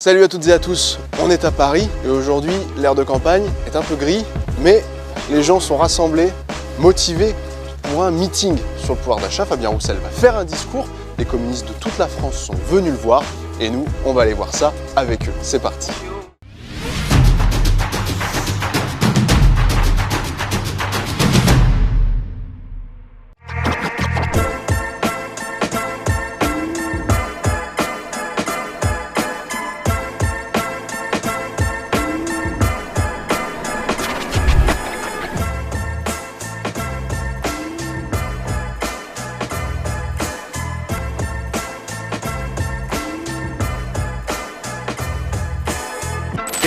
Salut à toutes et à tous, on est à Paris et aujourd'hui l'air de campagne est un peu gris, mais les gens sont rassemblés, motivés pour un meeting sur le pouvoir d'achat. Fabien Roussel va faire un discours, les communistes de toute la France sont venus le voir et nous on va aller voir ça avec eux. C'est parti.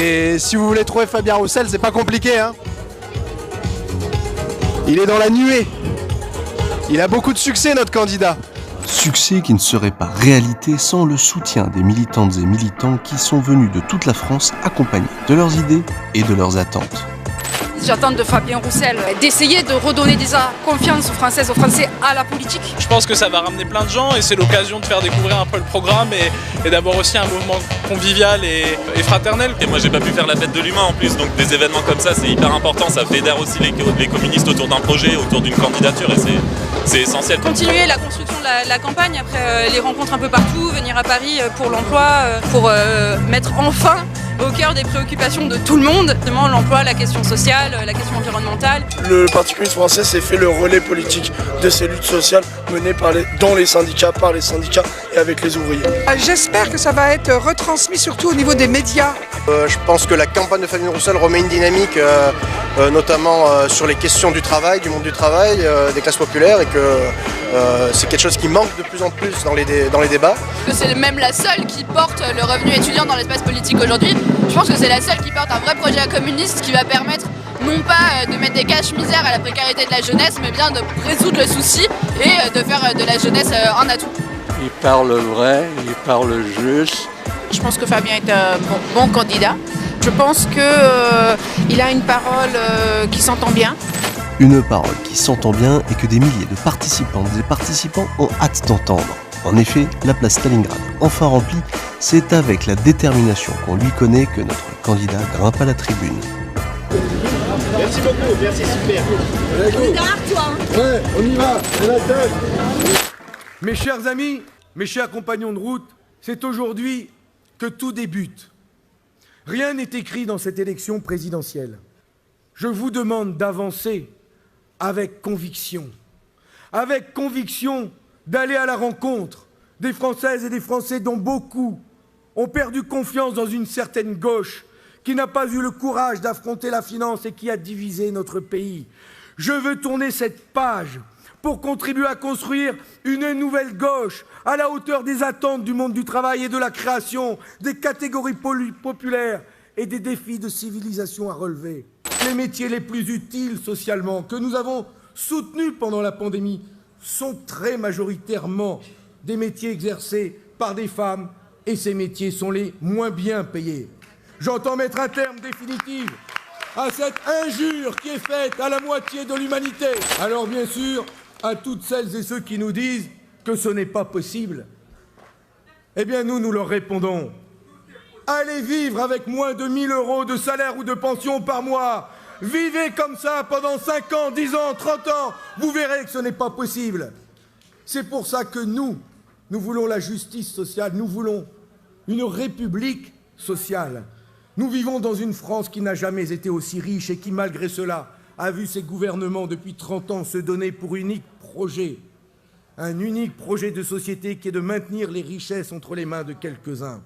Et si vous voulez trouver Fabien Roussel, c'est pas compliqué, hein. Il est dans la nuée. Il a beaucoup de succès, notre candidat. Succès qui ne serait pas réalité sans le soutien des militantes et militants qui sont venus de toute la France accompagnés de leurs idées et de leurs attentes. J'attends de Fabien Roussel d'essayer de redonner déjà confiance aux Françaises, aux Français à la politique. Je pense que ça va ramener plein de gens et c'est l'occasion de faire découvrir un peu le programme et d'avoir aussi un mouvement convivial et fraternel. Et moi j'ai pas pu faire la fête de l'humain en plus, donc des événements comme ça c'est hyper important, ça fédère aussi les communistes autour d'un projet, autour d'une candidature et c'est essentiel. Continuer la construction de la campagne, après les rencontres un peu partout, venir à Paris pour l'emploi, pour mettre enfin au cœur des préoccupations de tout le monde, notamment l'emploi, la question sociale, la question environnementale. Le Parti communiste français s'est fait le relais politique de ces luttes sociales menées dans les syndicats, par les syndicats et avec les ouvriers. J'espère que ça va être retransmis surtout au niveau des médias. Je pense que la campagne de Fabien Roussel remet une dynamique, notamment sur les questions du travail, du monde du travail, des classes populaires, et que c'est quelque chose qui manque de plus en plus dans les débats. C'est même la seule qui porte le revenu étudiant dans l'espace politique aujourd'hui. Je pense que c'est la seule qui porte un vrai projet communiste qui va permettre non pas de mettre des caches-misères à la précarité de la jeunesse, mais bien de résoudre le souci et de faire de la jeunesse un atout. Il parle vrai, il parle juste. Je pense que Fabien est un bon candidat. Je pense qu'il a une parole qui s'entend bien. Une parole qui s'entend bien et que des milliers de participantes et participants ont hâte d'entendre. En effet, la place Stalingrad, enfin remplie, c'est avec la détermination qu'on lui connaît que notre candidat grimpe à la tribune. Merci beaucoup, merci, super. On est derrière toi. Ouais, on y va, on la tête. Mes chers amis, mes chers compagnons de route, c'est aujourd'hui que tout débute. Rien n'est écrit dans cette élection présidentielle. Je vous demande d'avancer avec conviction d'aller à la rencontre des Françaises et des Français dont beaucoup ont perdu confiance dans une certaine gauche qui n'a pas eu le courage d'affronter la finance et qui a divisé notre pays. Je veux tourner cette page pour contribuer à construire une nouvelle gauche à la hauteur des attentes du monde du travail et de la création des catégories populaires et des défis de civilisation à relever. Les métiers les plus utiles socialement que nous avons soutenus pendant la pandémie sont très majoritairement des métiers exercés par des femmes et ces métiers sont les moins bien payés. J'entends mettre un terme définitif à cette injure qui est faite à la moitié de l'humanité. Alors bien sûr, à toutes celles et ceux qui nous disent que ce n'est pas possible, eh bien nous leur répondons. Allez vivre avec moins de 1 000 € de salaire ou de pension par mois. Vivez comme ça pendant 5 ans, 10 ans, 30 ans. Vous verrez que ce n'est pas possible. C'est pour ça que nous voulons la justice sociale. Nous voulons une république sociale. Nous vivons dans une France qui n'a jamais été aussi riche et qui, malgré cela, a vu ses gouvernements depuis 30 ans se donner pour unique projet. Un unique projet de société qui est de maintenir les richesses entre les mains de quelques-uns.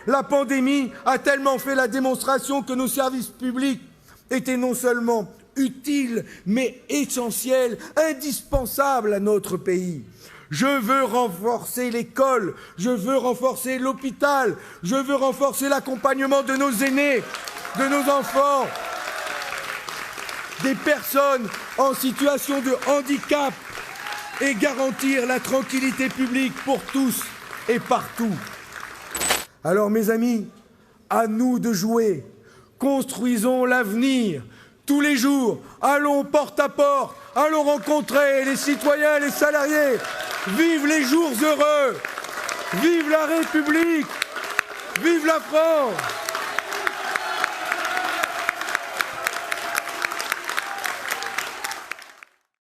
La pandémie a tellement fait la démonstration que nos services publics étaient non seulement utiles, mais essentiels, indispensables à notre pays. Je veux renforcer l'école, je veux renforcer l'hôpital, je veux renforcer l'accompagnement de nos aînés, de nos enfants, des personnes en situation de handicap et garantir la tranquillité publique pour tous et partout. Alors mes amis, à nous de jouer, construisons l'avenir. Tous les jours, allons porte à porte, allons rencontrer les citoyens, les salariés. Vive les jours heureux, vive la République, Vive la France!